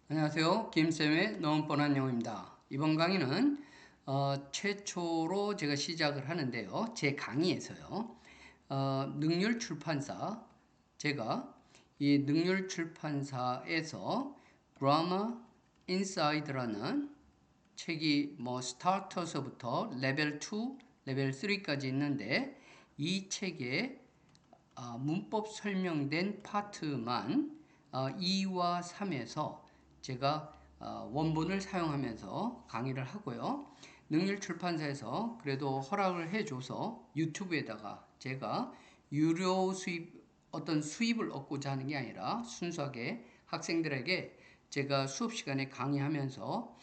안녕하세요. 김쌤의 너무 뻔한 영어입니다. 이번 강의는 최초로 제가 시작을 하는데요. 제 강의에서요. 능률 출판사, 제가 이 능률 출판사에서 Grammar Inside라는 책이 뭐 스타터서부터 레벨 2, 레벨 3까지 있는데 이 책에 문법 설명된 파트만 2와 3에서 제가 원본을 사용하면서 강의를 하고요. 능률 출판사에서 그래도 허락을 해줘서 유튜브에다가 제가 유료 수입, 어떤 수입을 얻고자 하는 게 아니라 순수하게 학생들에게 제가 수업 시간에 강의하면서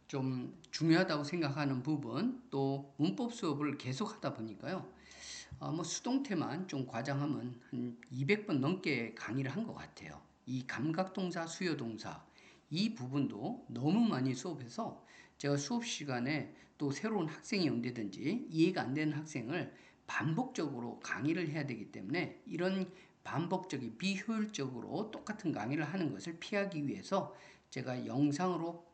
좀 중요하다고 생각하는 부분 또 문법 수업을 계속 하다 보니까요. 뭐 수동태만 좀 과장하면 한 200번 넘게 강의를 한 것 같아요. 이 감각동사, 수요동사 이 부분도 너무 많이 수업해서 제가 수업 시간에 또 새로운 학생이 온다든지 이해가 안 되는 학생을 반복적으로 강의를 해야 되기 때문에 이런 반복적인 비효율적으로 똑같은 강의를 하는 것을 피하기 위해서 제가 영상으로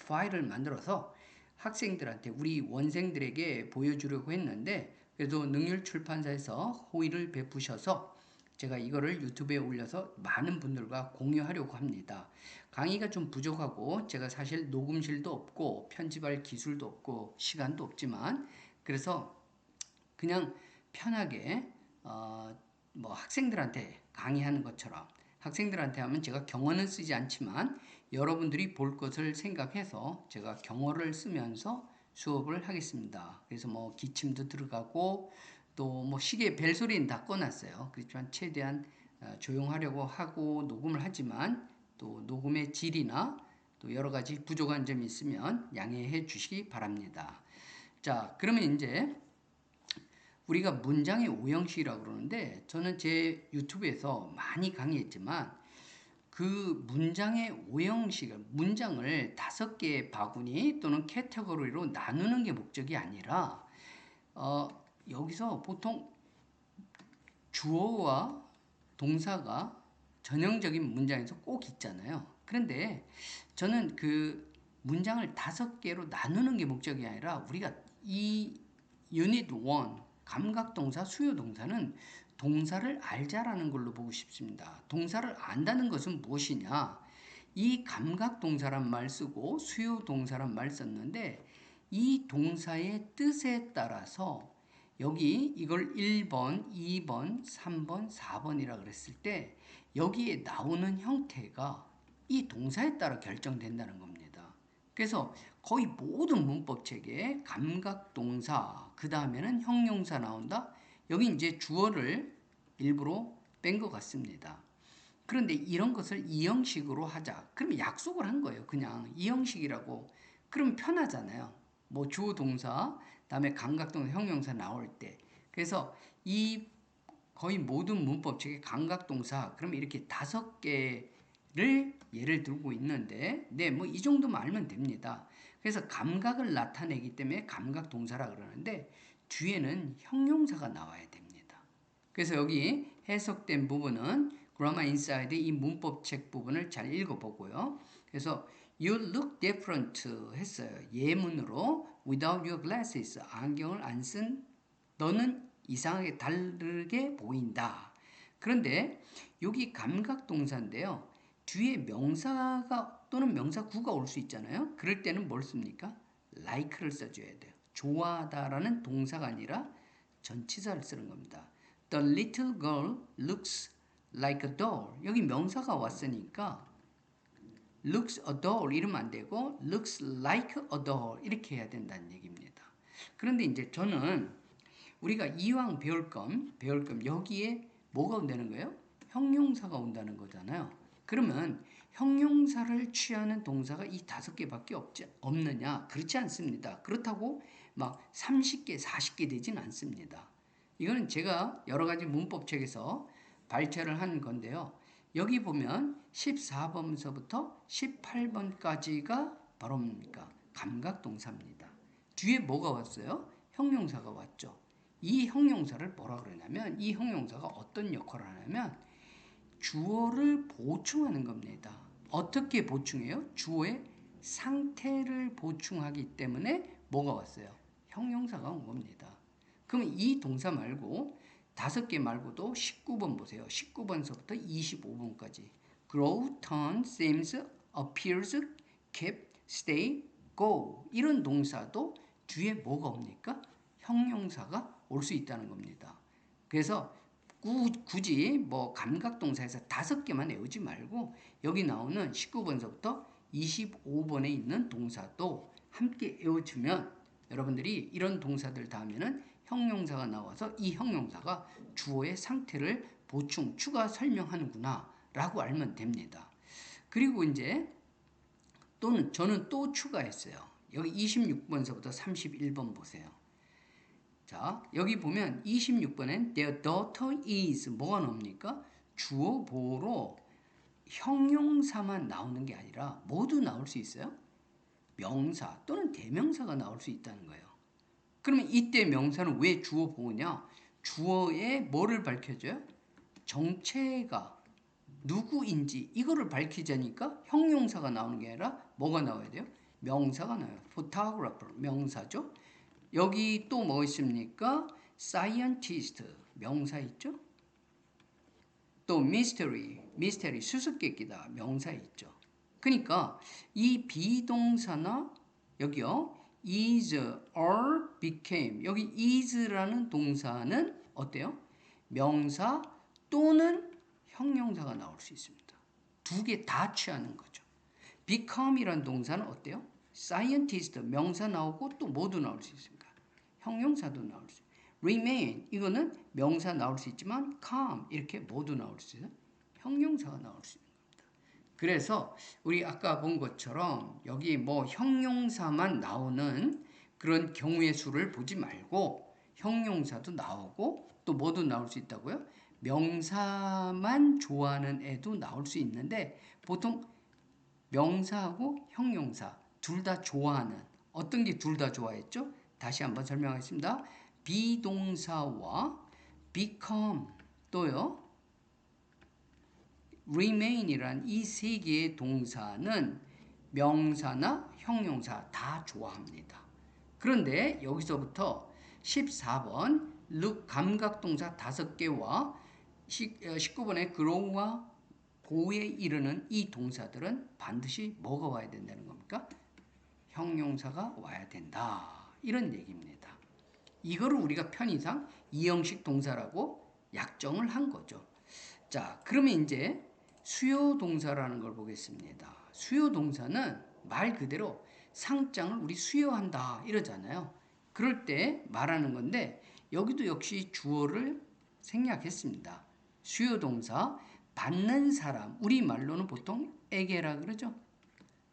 파일을 만들어서 학생들한테 우리 원생들에게 보여주려고 했는데 그래도 능률출판사에서 호의를 베푸셔서 제가 이거를 유튜브에 올려서 많은 분들과 공유하려고 합니다. 강의가 좀 부족하고 제가 사실 녹음실도 없고 편집할 기술도 없고 시간도 없지만 그래서 그냥 편하게 뭐 학생들한테 강의하는 것처럼 학생들한테 하면 제가 경어는 쓰지 않지만 여러분들이 볼 것을 생각해서 제가 경어를 쓰면서 수업을 하겠습니다. 그래서 뭐 기침도 들어가고 또 뭐 시계 벨소리는 다 꺼놨어요. 그렇지만 최대한 조용하려고 하고 녹음을 하지만 또 녹음의 질이나 또 여러 가지 부족한 점이 있으면 양해해 주시기 바랍니다. 자, 그러면 이제 우리가 문장의 오형식이라고 그러는데 저는 제 유튜브에서 많이 강의했지만 그 문장의 오형식을 문장을 5개의 바구니 또는 캐테고리로 나누는 게 목적이 아니라 어, 여기서 보통 주어와 동사가 전형적인 문장에서 꼭 있잖아요. 그런데 저는 그 문장을 5개로 나누는 게 목적이 아니라 우리가 이 유닛 1 감각동사, 수요동사는 동사를 알자라는 걸로 보고 싶습니다. 동사를 안다는 것은 무엇이냐? 이 감각동사란 말 쓰고 수요동사란 말 썼는데 이 동사의 뜻에 따라서 여기 이걸 1번, 2번, 3번, 4번이라 그랬을 때 여기에 나오는 형태가 이 동사에 따라 결정된다는 겁니다. 그래서 거의 모든 문법책에 감각동사, 그 다음에는 형용사 나온다. 여기 이제 주어를 일부러 뺀 것 같습니다. 그런데 이런 것을 이 형식으로 하자. 그러면 약속을 한 거예요. 그냥 이 형식이라고. 그럼 편하잖아요. 뭐 주어 동사, 다음에 감각동사, 형용사 나올 때. 그래서 이 거의 모든 문법책에 감각동사, 그럼 이렇게 5개를 예를 들고 있는데, 네, 뭐 이 정도만 알면 됩니다. 그래서 감각을 나타내기 때문에 감각동사라 그러는데, 뒤에는 형용사가 나와야 됩니다. 그래서 여기 해석된 부분은 Grammar Inside 이 문법책 부분을 잘 읽어보고요. 그래서 You look different 했어요. 예문으로 Without your glasses 안경을 안 쓴 너는 이상하게 다르게 보인다. 그런데 여기 감각동사인데요. 뒤에 명사가 또는 명사구가 올 수 있잖아요. 그럴 때는 뭘 씁니까? like를 써줘야 돼요. 좋아하다라는 동사가 아니라 전치사를 쓰는 겁니다. The little girl looks like a doll. 여기 명사가 왔으니까 looks a doll 이러면 안 되고 looks like a doll 이렇게 해야 된다는 얘기입니다. 그런데 이제 저는 우리가 이왕 배울 거면 여기에 뭐가 온다는 거예요? 형용사가 온다는 거잖아요. 그러면 형용사를 취하는 동사가 이 5개밖에 없느냐? 그렇지 않습니다. 그렇다고 막 30개, 40개 되진 않습니다. 이거는 제가 여러 가지 문법책에서 발췌를 한 건데요. 여기 보면 14번서부터 18번까지가 바로 뭡니까? 감각동사입니다. 뒤에 뭐가 왔어요? 형용사가 왔죠. 이 형용사를 뭐라 그러냐면 이 형용사가 어떤 역할을 하냐면 주어를 보충하는 겁니다. 어떻게 보충해요? 주어의 상태를 보충하기 때문에 뭐가 왔어요? 형용사가 온 겁니다. 그럼 이 동사 말고 5개 말고도 19번 보세요. 19번서부터 25번까지. grow, turn, seems, appears, keep, stay, go 이런 동사도 뒤에 뭐가 옵니까? 형용사가 올 수 있다는 겁니다. 그래서 굳이 뭐 감각동사에서 5개만 외우지 말고 여기 나오는 19번서부터 25번에 있는 동사도 함께 외워주면 여러분들이 이런 동사들 다음에는 형용사가 나와서 이 형용사가 주어의 상태를 보충, 추가 설명하는구나 라고 알면 됩니다. 그리고 이제 또는 저는 또 추가했어요. 여기 26번서부터 31번 보세요. 자, 여기 보면 26번엔 their daughter is 뭐가 나옵니까? 주어 보어로 형용사만 나오는 게 아니라 모두 나올 수 있어요. 명사 또는 대명사가 나올 수 있다는 거예요. 그러면 이때 명사는 왜 주어 보어냐? 주어의 뭐를 밝혀줘요? 정체가 누구인지 이거를 밝히자니까 형용사가 나오는 게 아니라 뭐가 나와야 돼요? 명사가 나와요. photographer 명사죠. 여기 또 뭐 있습니까? scientist 명사 있죠? 또 mystery 수수께끼다 명사 있죠. 그러니까 이 비동사나 여기요 is, are, became 여기 is라는 동사는 어때요? 명사 또는 형용사가 나올 수 있습니다. 2개 다 취하는 거죠. become이라는 동사는 어때요? scientist 명사 나오고 또 뭐도 나올 수 있습니다. 형용사도 나올 수 있어요. remain 이거는 명사 나올 수 있지만 come 이렇게 모두 나올 수 있어요. 형용사가 나올 수 있는 겁니다. 그래서 우리 아까 본 것처럼 여기 뭐 형용사만 나오는 그런 경우의 수를 보지 말고 형용사도 나오고 또 뭐도 나올 수 있다고요? 명사만 좋아하는 애도 나올 수 있는데 보통 명사하고 형용사 둘 다 좋아하는 어떤 게 둘 다 좋아했죠? 다시 한번 설명하겠습니다. 비동사와 become 또요 remain이란 이 세 개의 동사는 명사나 형용사 다 좋아합니다. 그런데 여기서부터 14번 look 감각동사 5개와 19번의 grow와 고에 이르는 이 동사들은 반드시 뭐가 와야 된다는 겁니까? 형용사가 와야 된다. 이런 얘기입니다. 이거를 우리가 편의상 이형식 동사라고 약정을 한 거죠. 자, 그러면 이제 수요 동사라는 걸 보겠습니다. 수요 동사는 말 그대로 상장을 우리 수요한다 이러잖아요. 그럴 때 말하는 건데 여기도 역시 주어를 생략했습니다. 수요 동사 받는 사람 우리말로는 보통 에게라 그러죠.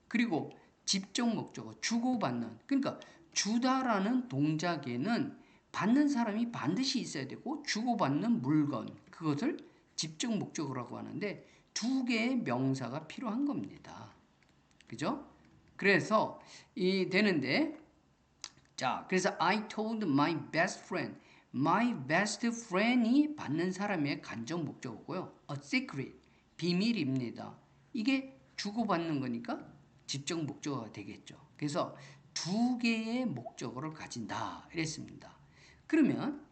그리고 집적 목적어 주고받는 그러니까 주다라는 동작에는 받는 사람이 반드시 있어야 되고 주고받는 물건 그것을 집적 목적어라고 하는데 2개의 명사가 필요한 겁니다. 그죠? 그래서 이 되는데 자 그래서 I told my best friend my best friend이 받는 사람의 간접 목적어고요. A secret 비밀입니다. 이게 주고받는 거니까 집적 목적어가 되겠죠. 그래서 2개의 목적어를 가진다 이랬습니다. 그러면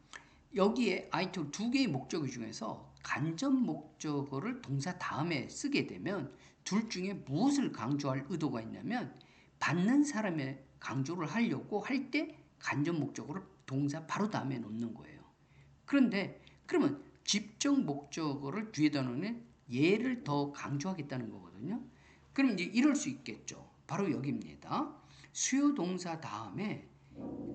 여기에 I told 2개의 목적어 중에서 간접 목적어를 동사 다음에 쓰게 되면 둘 중에 무엇을 강조할 의도가 있냐면 받는 사람의 강조를 하려고 할 때 간접 목적어를 동사 바로 다음에 놓는 거예요. 그런데 그러면 집적 목적어를 뒤에다 놓으면 얘를 더 강조하겠다는 거거든요. 그럼 이제 이럴 수 있겠죠. 바로 여기입니다. 수요 동사 다음에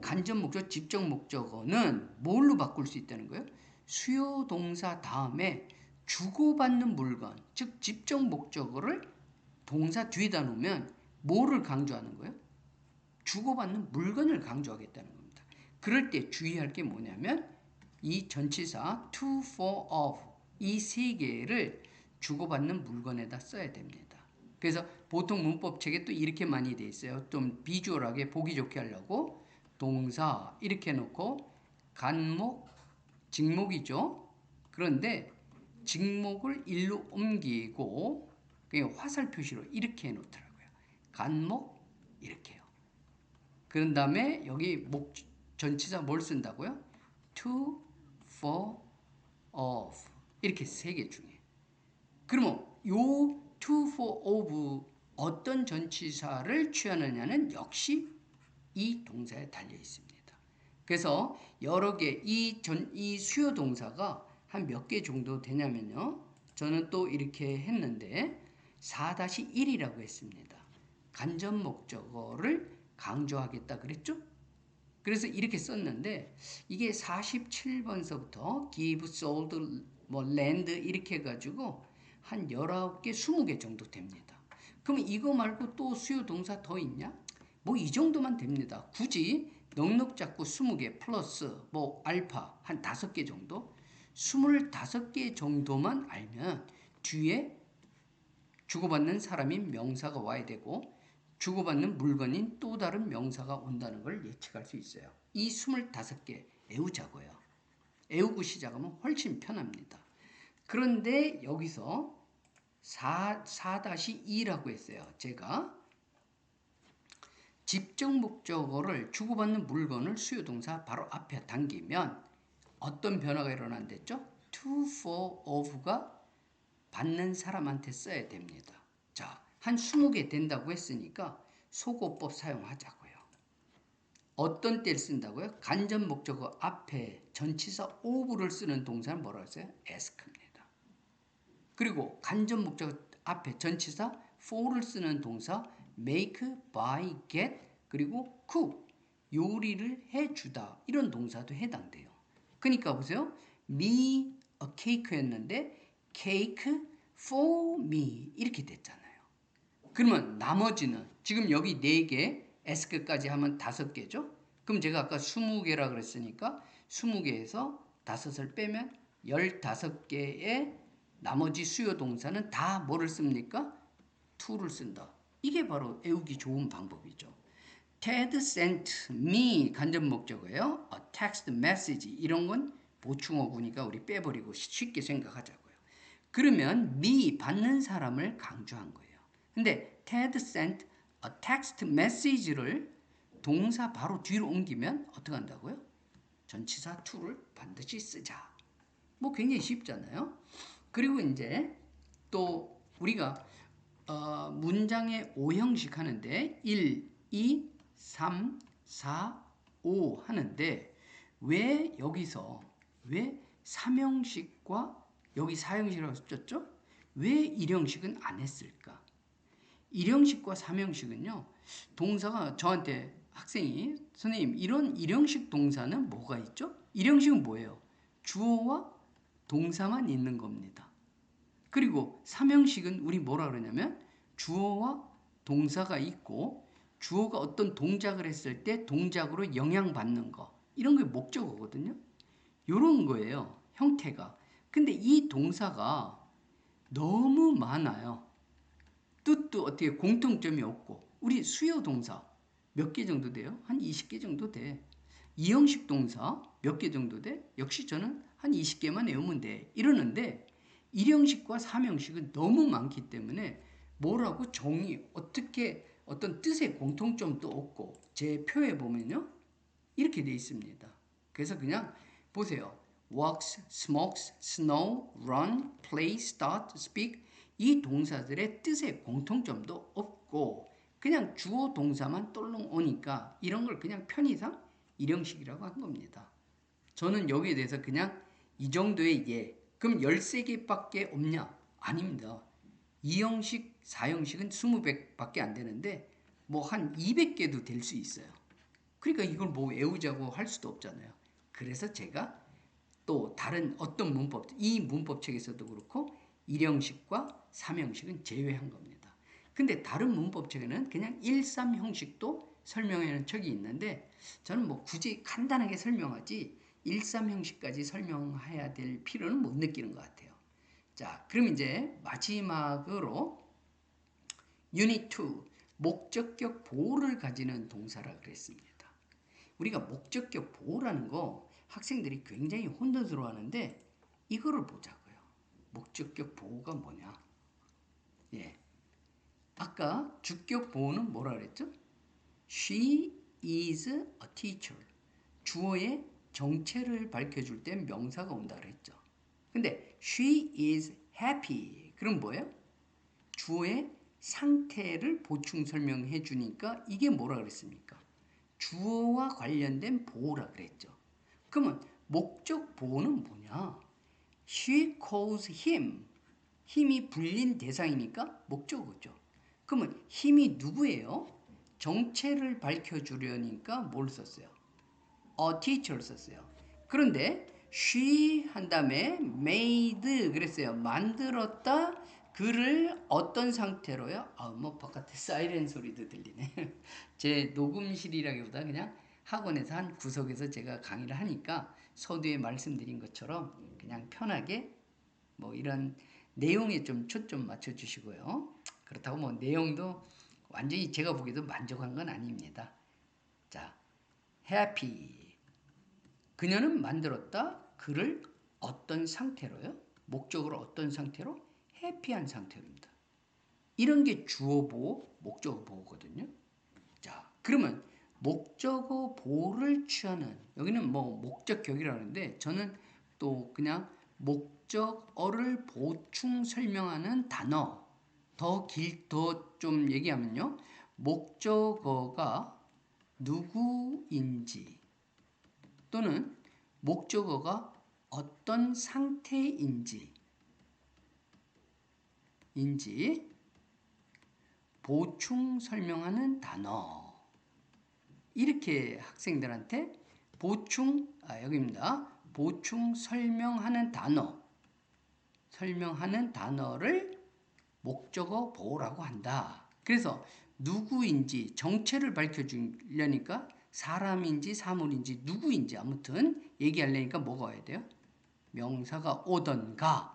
간접 목적, 집적 목적어는 뭘로 바꿀 수 있다는 거예요? 수요 동사 다음에 주고받는 물건, 즉 집적 목적어를 동사 뒤에다 놓으면 뭐를 강조하는 거예요? 주고받는 물건을 강조하겠다는 겁니다. 그럴 때 주의할 게 뭐냐면 이 전치사 to, for, of 이 세 개를 주고받는 물건에다 써야 됩니다. 그래서 보통 문법책에 또 이렇게 많이 돼 있어요. 좀 비주얼하게 보기 좋게 하려고 동사 이렇게 놓고 간목, 직목이죠. 그런데 직목을 일로 옮기고 그러니까 화살 표시로 이렇게 해놓더라고요. 간목 이렇게요. 그런 다음에 여기 목 전치사 뭘 쓴다고요? to, for, of 이렇게 세 개 중에. 그러면 요 to, for, of 어떤 전치사를 취하느냐는 역시 이 동사에 달려 있습니다. 그래서 여러 개 이 수요 동사가 한 몇 개 정도 되냐면요. 저는 또 이렇게 했는데 4-1이라고 했습니다. 간접 목적어를 강조하겠다 그랬죠? 그래서 이렇게 썼는데 이게 47번서부터 give, sold, 뭐 land 이렇게 해가지고 한 19개, 20개 정도 됩니다. 그럼 이거 말고 또 수요 동사 더 있냐? 뭐 이 정도만 됩니다. 굳이 넉넉 잡고 20개 플러스 뭐 알파 한 5개 정도? 25개 정도만 알면 뒤에 주고받는 사람인 명사가 와야 되고 주고받는 물건인 또 다른 명사가 온다는 걸 예측할 수 있어요. 이 25개 애우자고요. 애우고 시작하면 훨씬 편합니다. 그런데 여기서 4-2라고 했어요. 제가 직접 목적어를 주고받는 물건을 수요동사 바로 앞에 당기면 어떤 변화가 일어난댔죠? to, for, of가 받는 사람한테 써야 됩니다. 자, 한 20개 된다고 했으니까 소거법 사용하자고요. 어떤 때를 쓴다고요? 간접 목적어 앞에 전치사 of를 쓰는 동사는 뭐라고 했어요? ask입니다. 그리고 간접 목적어 앞에 전치사 for를 쓰는 동사 make, buy, get, 그리고 cook, 요리를 해주다 이런 동사도 해당돼요. 그러니까 보세요. me a cake였는데 cake for me 이렇게 됐잖아요. 그러면 나머지는 지금 여기 4개, ask까지 하면 5개죠. 그럼 제가 아까 20개라 그랬으니까 20개에서 5을 빼면 15개의 나머지 수요 동사는 다 뭐를 씁니까? to를 쓴다. 이게 바로 애우기 좋은 방법이죠. Ted sent me 간접 목적어예요. A text message 이런 건 보충어구니까 우리 빼버리고 쉽게 생각하자고요. 그러면 me 받는 사람을 강조한 거예요. 근데 Ted sent a text message를 동사 바로 뒤로 옮기면 어떻게 한다고요? 전치사 to를 반드시 쓰자. 뭐 굉장히 쉽잖아요. 그리고 이제 또 우리가 문장의 5형식 하는데 1, 2, 3, 4, 5 하는데 왜 여기서 왜 3형식과 여기 4형식이라고 썼죠? 왜 1형식은 안 했을까? 1형식과 3형식은요. 동사가 저한테 학생이 선생님 이런 1형식 동사는 뭐가 있죠? 1형식은 뭐예요? 주어와 동사만 있는 겁니다. 그리고 3형식은 우리 뭐라 그러냐면 주어와 동사가 있고 주어가 어떤 동작을 했을 때 동작으로 영향받는 거 이런 게 목적어거든요. 이런 거예요. 형태가. 근데 이 동사가 너무 많아요. 뜻도 어떻게 공통점이 없고 우리 수요 동사 몇 개 정도 돼요? 한 20개 정도 돼. 이형식 동사 몇 개 정도 돼? 역시 저는 한 20개만 외우면 돼. 이러는데 1형식과 3형식은 너무 많기 때문에 뭐라고 정의 어떻게 어떤 뜻의 공통점도 없고 제 표에 보면요. 이렇게 돼 있습니다. 그래서 그냥 보세요. walks, smokes, snow, run, play, start, speak 이 동사들의 뜻의 공통점도 없고 그냥 주어 동사만 똘롱 오니까 이런 걸 그냥 편의상 일형식이라고 한 겁니다. 저는 여기에 대해서 그냥 이 정도의 예. 그럼 13개밖에 없냐? 아닙니다. 2형식, 4형식은 20배밖에 안 되는데 뭐 한 200개도 될 수 있어요. 그러니까 이걸 뭐 외우자고 할 수도 없잖아요. 그래서 제가 또 다른 어떤 문법, 이 문법책에서도 그렇고 1형식과 3형식은 제외한 겁니다. 근데 다른 문법책에는 그냥 1, 3형식도 설명하는 척이 있는데 저는 뭐 굳이 간단하게 설명하지 1, 3형식까지 설명해야 될 필요는 못 느끼는 것 같아요. 자, 그럼 이제 마지막으로 유닛 2 목적격 보호를 가지는 동사라 그랬습니다. 우리가 목적격 보호라는 거 학생들이 굉장히 혼돈스러워 하는데 이거를 보자고요. 목적격 보호가 뭐냐? 예. 아까 주격 보호는 뭐라 그랬죠? She is a teacher. 주어의 정체를 밝혀줄 땐 명사가 온다 그랬죠. 근데 she is happy. 그럼 뭐예요? 주어의 상태를 보충 설명해 주니까 이게 뭐라 그랬습니까? 주어와 관련된 보호라 그랬죠. 그러면 목적 보호는 뭐냐? She calls him. 힘이 불린 대상이니까 목적어죠. 그러면 힘이 누구예요? 정체를 밝혀주려니까 뭘 썼어요? A teacher 썼어요. 그런데 she 한 다음에 made 그랬어요. 만들었다. 그를 어떤 상태로요? 뭐 바깥에 사이렌 소리도 들리네. 제 녹음실이라기보다 그냥 학원에서 한 구석에서 제가 강의를 하니까 서두에 말씀드린 것처럼 그냥 편하게 뭐 이런 내용에 좀 초점 맞춰 주시고요. 그렇다고 뭐 내용도 완전히 제가 보기에도 만족한 건 아닙니다. 자, happy. 그녀는 만들었다. 그를 어떤 상태로요? 목적으로 어떤 상태로? 해피한 상태입니다. 이런 게 주어 보호, 목적어 보호거든요. 자, 그러면 목적어 보호를 취하는 여기는 뭐 목적격이라는데 저는 또 그냥 목적어를 보충 설명하는 단어 더 좀 얘기하면요. 목적어가 누구인지 또는 목적어가 어떤 상태인지 보충 설명하는 단어. 이렇게 학생들한테 여기입니다. 보충 설명하는 단어를 목적어 보호라고 한다. 그래서 누구인지 정체를 밝혀주려니까 사람인지 사물인지 누구인지 아무튼 얘기하려니까 뭐가 와야 돼요? 명사가 오던가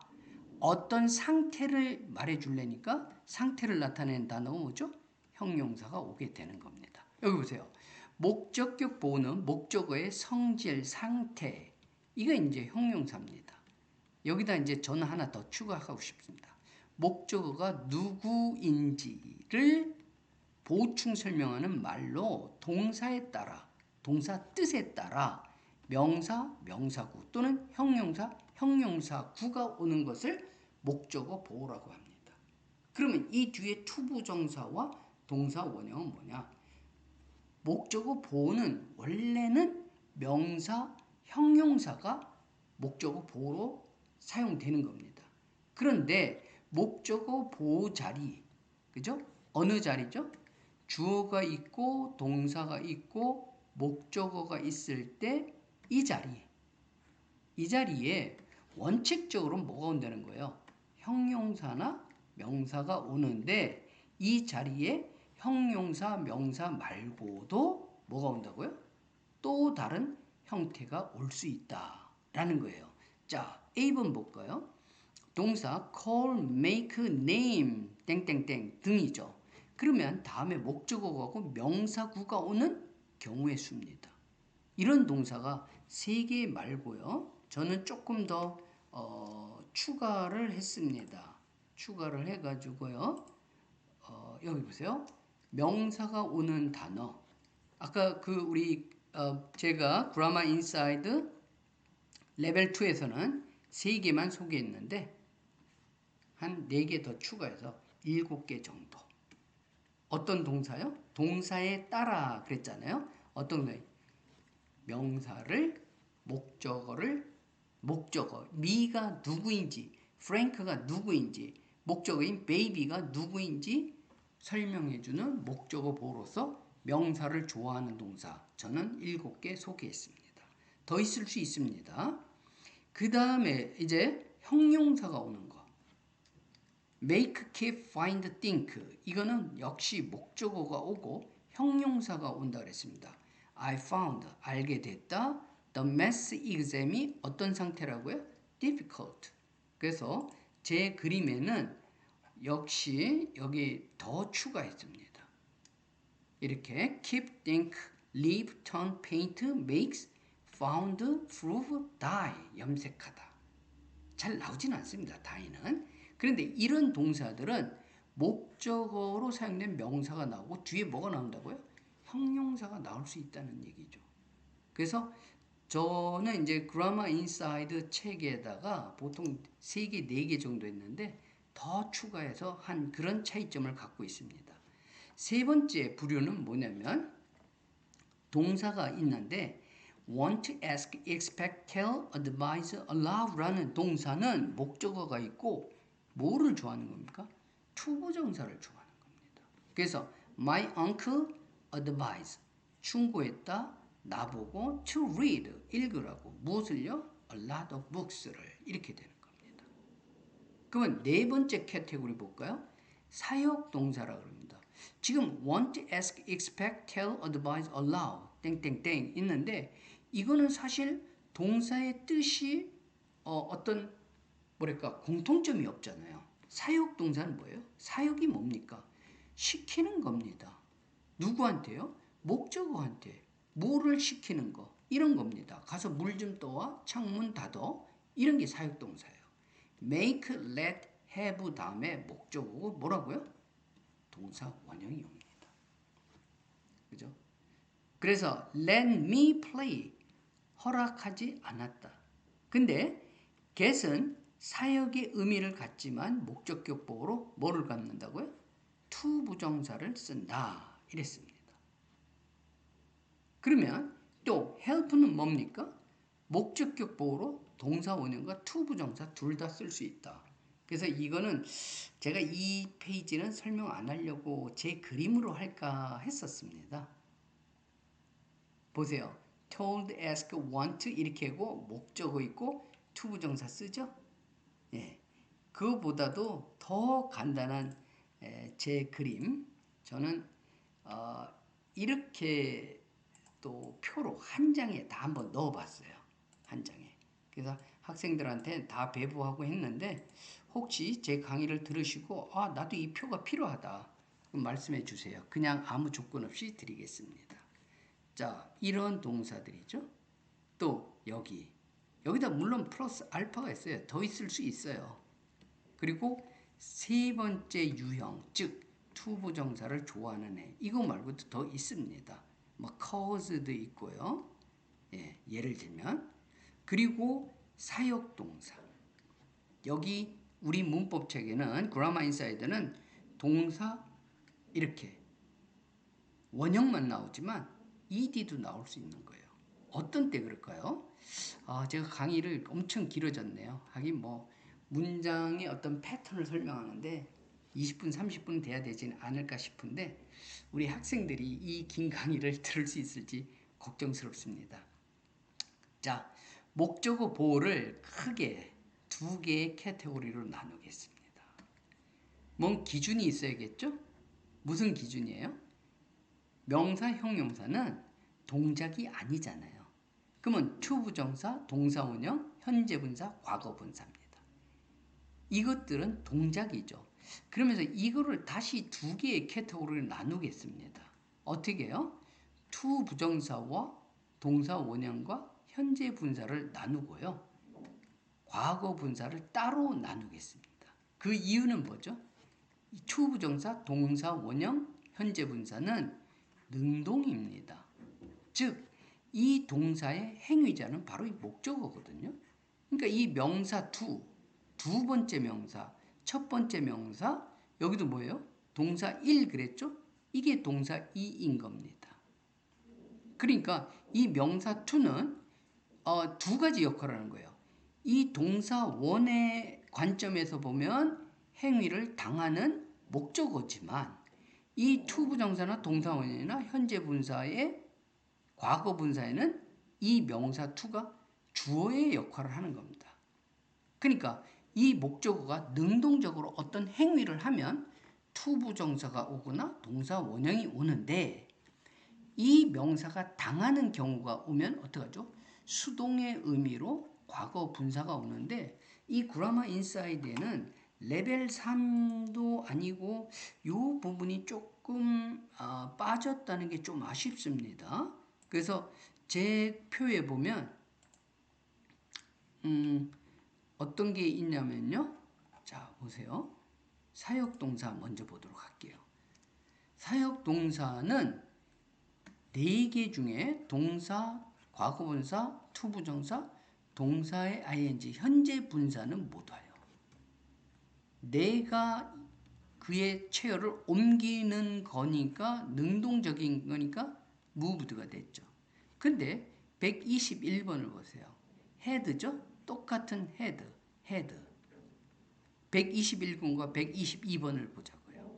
어떤 상태를 말해주려니까 상태를 나타내는 단어가 뭐죠? 형용사가 오게 되는 겁니다. 여기 보세요. 목적격 보호는 목적어의 성질, 상태 이거 이제 형용사입니다. 여기다 이제 저는 하나 더 추가하고 싶습니다. 목적어가 누구인지를 보충 설명하는 말로 동사에 따라 동사 뜻에 따라 명사, 명사구 또는 형용사, 형용사구가 오는 것을 목적어 보호라고 합니다. 그러면 이 뒤에 투부정사와 동사 원형은 뭐냐? 목적어 보호는 원래는 명사, 형용사가 목적어 보호로 사용되는 겁니다. 그런데 목적어 보호 자리, 그죠? 어느 자리죠? 주어가 있고 동사가 있고 목적어가 있을 때 이 자리에 원칙적으로 뭐가 온다는 거예요? 형용사나 명사가 오는데 이 자리에 형용사, 명사 말고도 뭐가 온다고요? 또 다른 형태가 올 수 있다라는 거예요. 자, A번 볼까요? 동사 call, make, name 땡땡땡 등이죠. 그러면 다음에 목적어가 고 명사구가 오는 경우의 수입니다. 이런 동사가 3개 말고요. 저는 조금 더 추가를 했습니다. 추가를 해가지고요. 여기 보세요. 명사가 오는 단어. 아까 제가 그라마 인사이드 레벨 2에서는 3개만 소개했는데 한 4개 더 추가해서 7개 정도. 어떤 동사요? 동사에 따라 그랬잖아요. 어떤 동사? 명사를 목적어 미가 누구인지 프랭크가 누구인지 목적어인 베이비가 누구인지 설명해주는 목적어 보호로서 명사를 좋아하는 동사 저는 7개 소개했습니다. 더 있을 수 있습니다. 그 다음에 이제 형용사가 오는 거 make, keep, find, think 이거는 역시 목적어가 오고 형용사가 온다 그랬습니다. I found, 알게 됐다. The math exam이 어떤 상태라고요? difficult. 그래서 제 그림에는 역시 여기 더 추가했습니다. 이렇게 keep, think, live, turn, paint, makes, found, prove, die 염색하다. 잘 나오진 않습니다. die는. 그런데 이런 동사들은 목적어로 사용된 명사가 나오고 뒤에 뭐가 나온다고요? 형용사가 나올 수 있다는 얘기죠. 그래서 저는 이제 그라마 인사이드 책에다가 보통 3개, 4개 정도 했는데 더 추가해서 한 그런 차이점을 갖고 있습니다. 세 번째 부류는 뭐냐면 동사가 있는데 want, ask, expect, tell, advise, allow라는 동사는 목적어가 있고 뭐를 좋아하는 겁니까? 투부정사를 좋아하는 겁니다. 그래서 my uncle advised 충고했다 나보고 to read 읽으라고 무엇을요? a lot of books를 이렇게 되는 겁니다. 그러면 네 번째 카테고리 볼까요? 사역 동사라 그럽니다. 지금 want, ask, expect, tell, advise, allow 땡땡땡 있는데 이거는 사실 동사의 뜻이 어떤 뭐랄까 공통점이 없잖아요. 사역 동사는 뭐예요? 사역이 뭡니까? 시키는 겁니다. 누구한테요? 목적어한테. 뭐를 시키는 거 이런 겁니다. 가서 물 좀 떠와 창문 닫어 이런 게 사역 동사예요. make, let, have 다음에 목적어고 뭐라고요? 동사 원형이 옵니다. 그죠? 그래서 let me play 허락하지 않았다. 근데 get은 사역의 의미를 갖지만 목적격보로 뭐를 갖는다고요? to 부정사를 쓴다. 이랬습니다. 그러면 또 help는 뭡니까? 목적격보로 동사 원형과 to 부정사 둘 다 쓸 수 있다. 그래서 이거는 제가 이 페이지는 설명 안 하려고 제 그림으로 할까 했었습니다. 보세요. told, ask, want 이렇게 하고 목적어 있고 to 부정사 쓰죠? 예. 그거보다도 더 간단한 제 그림 저는 이렇게 또 표로 한 장에 다 한번 넣어봤어요. 한 장에. 그래서 학생들한테 다 배부하고 했는데 혹시 제 강의를 들으시고 나도 이 표가 필요하다. 그럼 말씀해 주세요. 그냥 아무 조건 없이 드리겠습니다. 자, 이런 동사들이죠. 또 여기다 물론 플러스 알파가 있어요. 더 있을 수 있어요. 그리고 세 번째 유형, 즉 투부정사를 좋아하는 애. 이거 말고도 더 있습니다. 뭐 cause도 있고요. 예, 예를 들면 그리고 사역동사. 여기 우리 문법책에는 그라마 인사이드는 동사 이렇게 원형만 나오지만 ed도 나올 수 있는 거예요. 어떤 때 그럴까요? 제가 강의를 엄청 길어졌네요. 하긴 뭐 문장의 어떤 패턴을 설명하는데 20분, 30분 돼야 되지는 않을까 싶은데 우리 학생들이 이 긴 강의를 들을 수 있을지 걱정스럽습니다. 자, 목적어 보호를 크게 두 개의 카테고리로 나누겠습니다. 뭔 기준이 있어야겠죠? 무슨 기준이에요? 명사, 형용사는 동작이 아니잖아요. 그러면 투부정사, 동사원형, 현재분사, 과거분사입니다. 이것들은 동작이죠. 그러면서 이거를 다시 두 개의 카테고리로 나누겠습니다. 어떻게 해요? 투부정사와 동사원형과 현재분사를 나누고요. 과거분사를 따로 나누겠습니다. 그 이유는 뭐죠? 투부정사, 동사원형, 현재분사는 능동입니다. 즉, 이 동사의 행위자는 바로 이 목적어거든요. 그러니까 이 명사 두 번째 명사, 첫 번째 명사, 여기도 뭐예요? 동사 1 그랬죠? 이게 동사 2인 겁니다. 그러니까 이 명사 to는 두 가지 역할을 하는 거예요. 이 동사 원의 관점에서 보면 행위를 당하는 목적어지만 이 to 부정사나 동사원이나 현재 분사의 과거 분사에는 이 명사 to가 주어의 역할을 하는 겁니다. 그러니까 이 목적어가 능동적으로 어떤 행위를 하면 to 부정사가 오거나 동사 원형이 오는데 이 명사가 당하는 경우가 오면 어떡하죠? 수동의 의미로 과거 분사가 오는데 이 그라마 인사이드에는 레벨 3도 아니고 이 부분이 조금 빠졌다는 게 좀 아쉽습니다. 그래서 제 표에 보면 어떤 게 있냐면요. 자, 보세요. 사역동사 먼저 보도록 할게요. 사역동사는 4개 중에 동사, 과거분사, 투부정사, 동사의 ing, 현재 분사는 못 와요. 내가 그의 체어를 옮기는 거니까 능동적인 거니까 moved가 됐죠. 근데 121번을 보세요. had죠? 똑같은 had. 121번과 122번을 보자고요.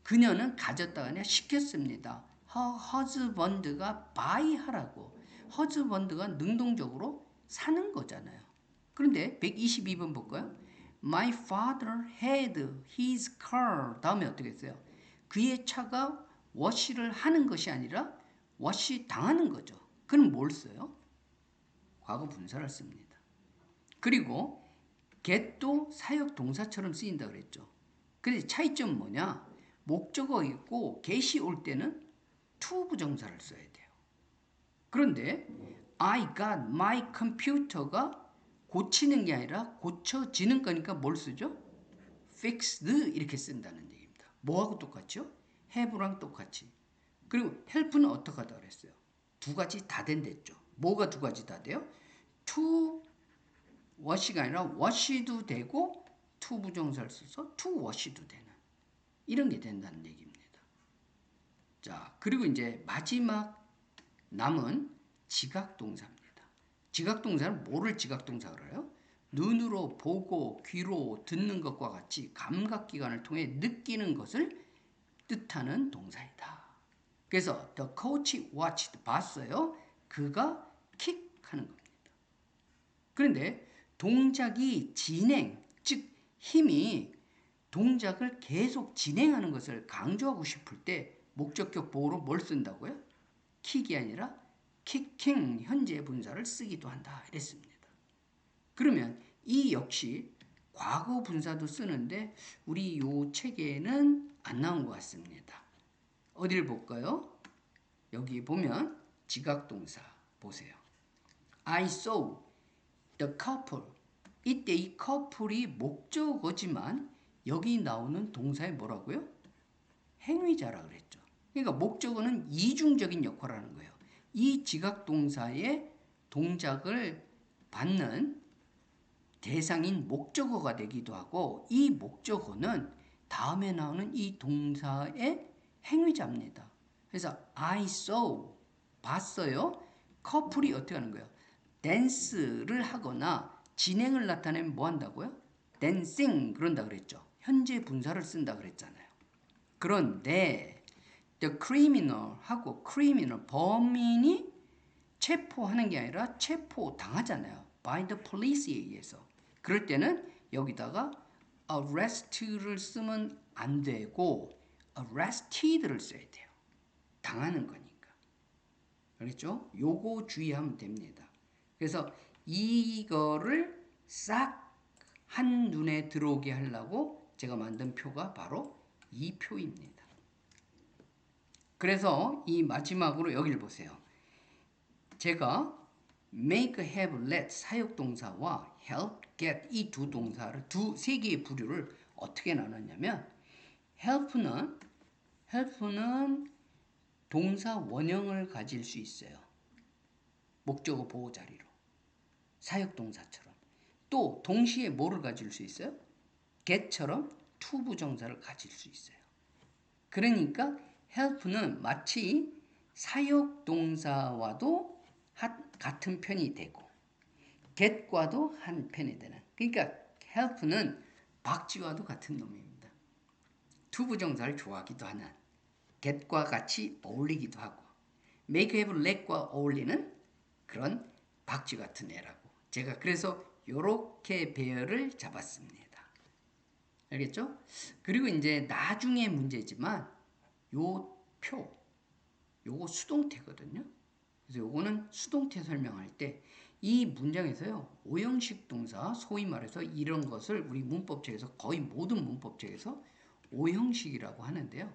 그녀는 가졌다가 아니라 시켰습니다. her husband가 buy 하라고. husband가 능동적으로 사는 거잖아요. 그런데 122번 볼까요? My father had his car. 다음에 어떻게 했어요? 그의 차가 wash를 하는 것이 아니라 wash 당하는 거죠. 그럼 뭘 써요? 과거 분사를 씁니다. 그리고 get도 사역 동사처럼 쓰인다 그랬죠. 근데 차이점은 뭐냐? 목적어 있고 get이 올 때는 to 부정사를 써야 돼요. 그런데 I got my computer가 고치는 게 아니라 고쳐지는 거니까 뭘 쓰죠? fixed 이렇게 쓴다는 얘기입니다. 뭐하고 똑같죠? have랑 똑같이. 그리고 help는 어떻게 하다 그랬어요? 두 가지 다 된댔죠. 뭐가 두 가지 다 돼요? to wash가 아니라 wash도 되고 to 부정사를 써서 to wash도 되는 이런 게 된다는 얘기입니다. 자, 그리고 이제 마지막 남은 지각동사입니다. 지각동사는 뭐를 지각동사로 해요? 눈으로 보고 귀로 듣는 것과 같이 감각기관을 통해 느끼는 것을 뜻하는 동사이다. 그래서 the coach watched 봤어요. 그가 킥하는 겁니다. 그런데 동작이 진행, 즉 힘이 동작을 계속 진행하는 것을 강조하고 싶을 때 목적격 보호로 뭘 쓴다고요? 킥이 아니라 kicking 현재 분사를 쓰기도 한다 이랬습니다. 그러면 이 역시 과거 분사도 쓰는데 우리 요 책에는 안 나온 것 같습니다. 어디를 볼까요? 여기 보면 지각동사 보세요. I saw the couple. 이때 이 couple이 목적어지만 여기 나오는 동사에 뭐라고요? 행위자라 그랬죠. 그러니까 목적어는 이중적인 역할을 하는 거예요. 이 지각동사의 동작을 받는 대상인 목적어가 되기도 하고 이 목적어는 다음에 나오는 이 동사의 행위자입니다. 그래서 I saw 봤어요. 커플이 어떻게 하는 거예요? 댄스를 하거나 진행을 나타내면 뭐 한다고요? dancing 그런다 그랬죠. 현재 분사를 쓴다 그랬잖아요. 그런데 the criminal 하고 criminal 범인이 체포하는 게 아니라 체포당하잖아요. by the police에 의해서. 그럴 때는 여기다가 arrest를 쓰면 안 되고 arrested를 써야 돼요. 당하는 거니까. 알겠죠? 요거 주의하면 됩니다. 그래서 이거를 싹 한눈에 들어오게 하려고 제가 만든 표가 바로 이 표입니다. 그래서 이 마지막으로 여기를 보세요. 제가 make, have, let 사역동사와 help, get 이 두 동사를 세 개의 부류를 어떻게 나눴냐면 help는 동사 원형을 가질 수 있어요. 목적어 보호 자리로. 사역동사처럼. 또 동시에 뭐를 가질 수 있어요? get처럼 to 부정사를 가질 수 있어요. 그러니까 help는 마치 사역동사와도 같은 편이 되고 get과도 한 편이 되는. 그러니까 help는 박쥐와도 같은 놈입니다. to 부정사를 좋아하기도 하는 get과 같이 어울리기도 하고 make, have, let과 어울리는 그런 박쥐 같은 애라고. 제가 그래서 요렇게 배열을 잡았습니다. 알겠죠? 그리고 이제 나중에 문제지만 요 표, 요거 수동태거든요. 그래서 요거는 수동태 설명할 때 이 문장에서요. 오형식 동사, 소위 말해서 이런 것을 우리 문법책에서 거의 모든 문법책에서 오형식이라고 하는데요.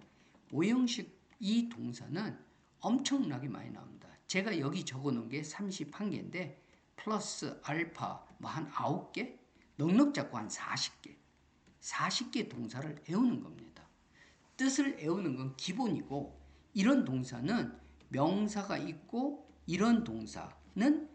오형식 이 동사는 엄청나게 많이 나옵니다. 제가 여기 적어 놓은 게 31개인데 플러스 알파 뭐 한 9개? 넉넉 잡고 한 40개. 40개 동사를 외우는 겁니다. 뜻을 외우는 건 기본이고 이런 동사는 명사가 있고 이런 동사는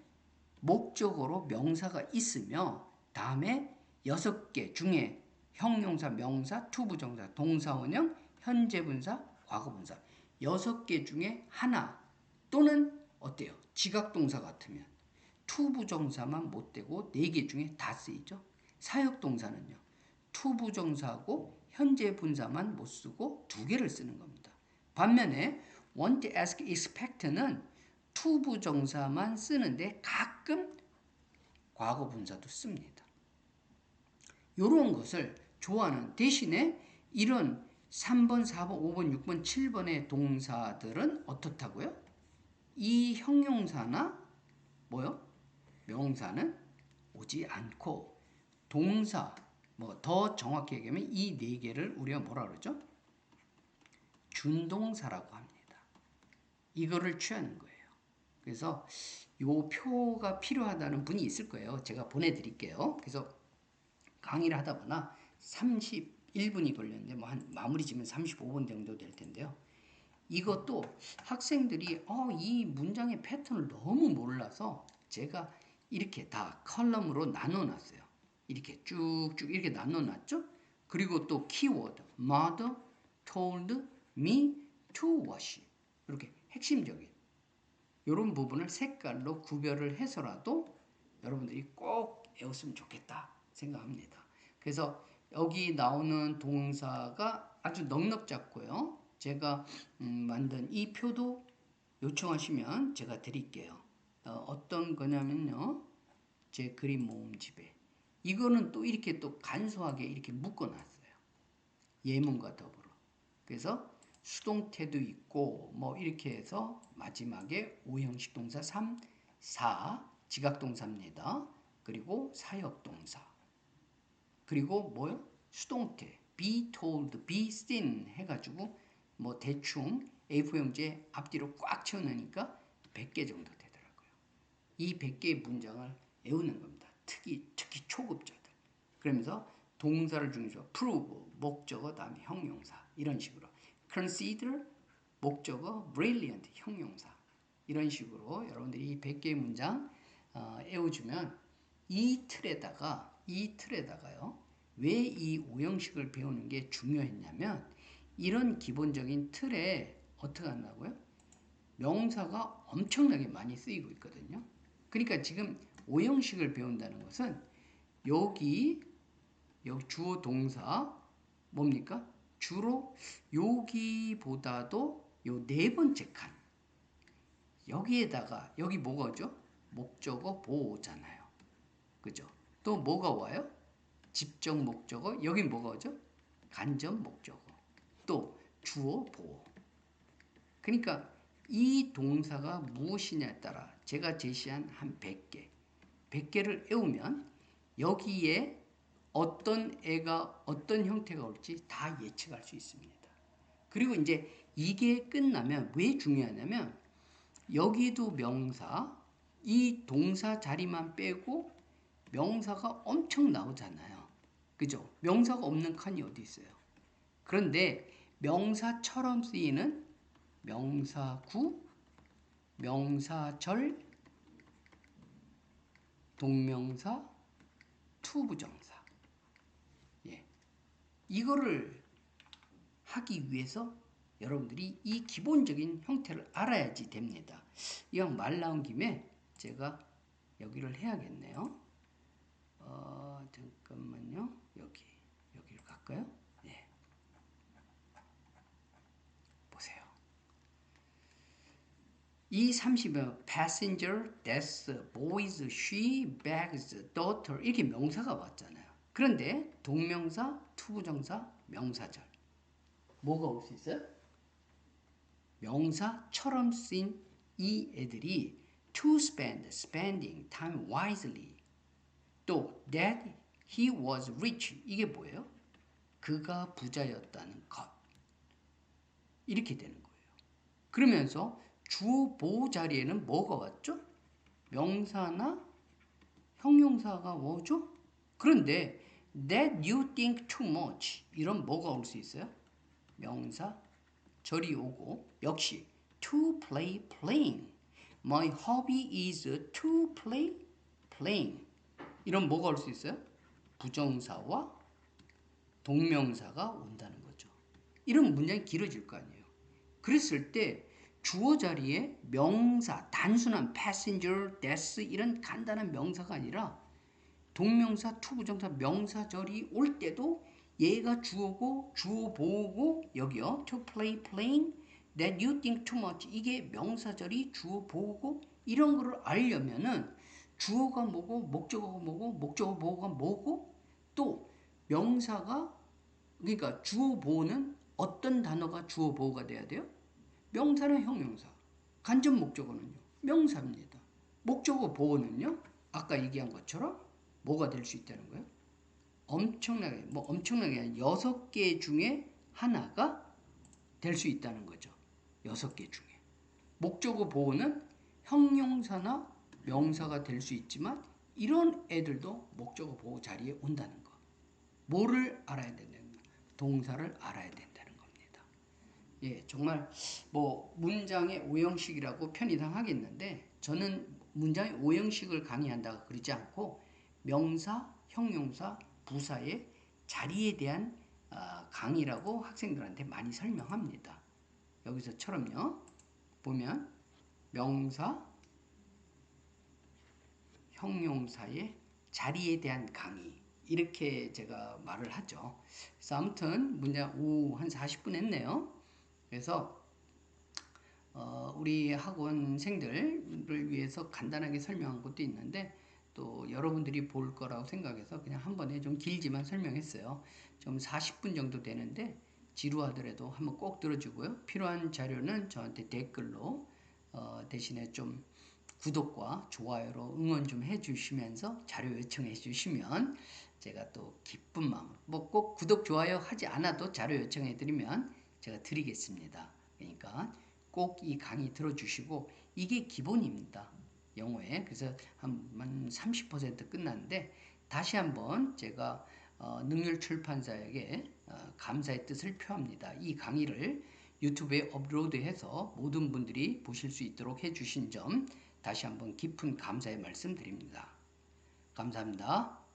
목적어로 명사가 있으며 다음에 6개 중에 형용사, 명사, 투부정사, 동사원형, 현재분사, 과거분사 6개 중에 하나 또는 어때요? 지각동사 같으면 투부정사만 못 되고 4개 중에 다 쓰이죠. 사역동사는요. 투부정사하고 현재분사만 못 쓰고 2개를 쓰는 겁니다. 반면에 want, ask, expect는 투부정사만 쓰는데 가끔 과거분사도 씁니다. 이런 것을 좋아하는 대신에 이런 3번, 4번, 5번, 6번, 7번의 동사들은 어떻다고요? 이 형용사나 뭐요? 명사는 오지 않고 동사, 뭐 더 정확히 얘기하면 이 4개를 우리가 뭐라 그러죠? 준동사라고 합니다. 이거를 취하는 거예요. 그래서 요 표가 필요하다는 분이 있을 거예요. 제가 보내드릴게요. 그래서 강의를 하다 보나 31분이 걸렸는데 뭐 한 마무리 지면 35분 정도 될 텐데요. 이것도 학생들이 이 문장의 패턴을 너무 몰라서 제가 이렇게 다 컬럼으로 나눠놨어요. 이렇게 쭉쭉 이렇게 나눠놨죠. 그리고 또 키워드 mother told me to wash 이렇게 핵심적인 이런 부분을 색깔로 구별을 해서라도 여러분들이 꼭 외웠으면 좋겠다 생각합니다. 그래서 여기 나오는 동사가 아주 넉넉 잡고요. 제가 만든 이 표도 요청하시면 제가 드릴게요. 어떤 거냐면요. 제 그림 모음집에 이거는 또 이렇게 또 간소하게 이렇게 묶어놨어요. 예문과 더불어. 그래서 수동태도 있고 뭐 이렇게 해서 마지막에 5형식 동사 3, 4 지각동사입니다. 그리고 사역동사. 그리고 뭐요? 수동태 be told, be seen 해가지고 뭐 대충 A4용지에 앞뒤로 꽉 채워놓으니까 100개 정도 되더라고요. 이 100개의 문장을 외우는 겁니다. 특히 초급자들. 그러면서 동사를 중심으로 prove, 목적어 다음에 형용사 이런 식으로 consider, 목적어 brilliant, 형용사 이런 식으로 여러분들이 이 100개의 문장 외워주면 이 틀에다가요. 왜 이 5형식을 배우는 게 중요했냐면 이런 기본적인 틀에 어떻게 한다고요? 명사가 엄청나게 많이 쓰이고 있거든요. 그러니까 지금 5형식을 배운다는 것은 여기 주어 동사 뭡니까? 주로 여기보다도 요 4번째 칸 여기에다가 여기 뭐가 오죠? 목적어 보호잖아요. 그죠? 또 뭐가 와요? 집적 목적어 여긴 뭐가 오죠? 간접 목적어 또 주어 보호. 그러니까 이 동사가 무엇이냐에 따라 제가 제시한 한 100개를 외우면 여기에 어떤 애가 어떤 형태가 올지 다 예측할 수 있습니다. 그리고 이제 이게 끝나면 왜 중요하냐면 여기도 명사 이 동사 자리만 빼고 명사가 엄청 나오잖아요. 그죠? 명사가 없는 칸이 어디 있어요? 그런데 명사처럼 쓰이는 명사구, 명사절, 동명사, 투부정사. 예. 이거를 하기 위해서 여러분들이 이 기본적인 형태를 알아야지 됩니다. 이왕 말 나온 김에 제가 여기를 해야겠네요. 잠깐만요. 여기를 갈까요? 네. 보세요. 이 30은 passenger, desk, boys, she, bags, daughter 이렇게 명사가 왔잖아요. 그런데 동명사, 투부정사, 명사절 뭐가 올 수 있어요? 명사처럼 쓰인 이 애들이 to spend, spending time wisely 또 that he was rich 이게 뭐예요? 그가 부자였다는 것 이렇게 되는 거예요. 그러면서 주어 보호 자리에는 뭐가 왔죠? 명사나 형용사가 오죠? 그런데 That you think too much. 이런 뭐가 올 수 있어요? 명사, 절이 오고 역시 to play playing. My hobby is to play playing. 이런 뭐가 올 수 있어요? 부정사와 동명사가 온다는 거죠. 이런 문장이 길어질 거 아니에요. 그랬을 때 주어 자리에 명사, 단순한 passenger, this 이런 간단한 명사가 아니라 동명사, 투부정사, 명사절이 올 때도 얘가 주어고 주어 보고 여기요. To play playing that you think too much. 이게 명사절이 주어 보고 이런 거를 알려면은 주어가 뭐고 목적어가 뭐고 목적어 보호가 뭐고 또 명사가 그러니까 주어 보호는 어떤 단어가 주어 보호가 돼야 돼요? 명사는 형용사, 간접 목적어는요 명사입니다. 목적어 보호는요 아까 얘기한 것처럼 뭐가 될 수 있다는 거예요? 엄청나게 6개 중에 하나가 될 수 있다는 거죠. 6개 중에. 목적어 보호는 형용사나 명사가 될 수 있지만 이런 애들도 목적어 보호 자리에 온다는 거. 뭐를 알아야 된다는 거? 동사를 알아야 된다는 겁니다. 예, 정말 뭐 문장의 오형식이라고 편의상 하겠는데 저는 문장의 오형식을 강의한다고 그러지 않고 명사, 형용사, 부사의 자리에 대한 강의라고 학생들한테 많이 설명합니다. 여기서처럼요. 보면 명사, 형용사의 자리에 대한 강의 이렇게 제가 말을 하죠. 그래서 아무튼 문장 오후 한 40분 했네요. 그래서 우리 학원생들을 위해서 간단하게 설명한 것도 있는데 또 여러분들이 볼 거라고 생각해서 그냥 한 번에 좀 길지만 설명했어요. 좀 40분 정도 되는데 지루하더라도 한번 꼭 들어주고요. 필요한 자료는 저한테 댓글로 대신에 좀 구독과 좋아요로 응원 좀 해주시면서 자료 요청해 주시면 제가 또 기쁜 마음 뭐 꼭 구독 좋아요 하지 않아도 자료 요청해 드리면 제가 드리겠습니다. 그러니까 꼭 이 강의 들어주시고 이게 기본입니다. 영어에. 그래서 한 30% 끝났는데 다시 한번 제가 능률출판사에게 감사의 뜻을 표합니다. 이 강의를 유튜브에 업로드해서 모든 분들이 보실 수 있도록 해주신 점 다시 한번 깊은 감사의 말씀 드립니다. 감사합니다.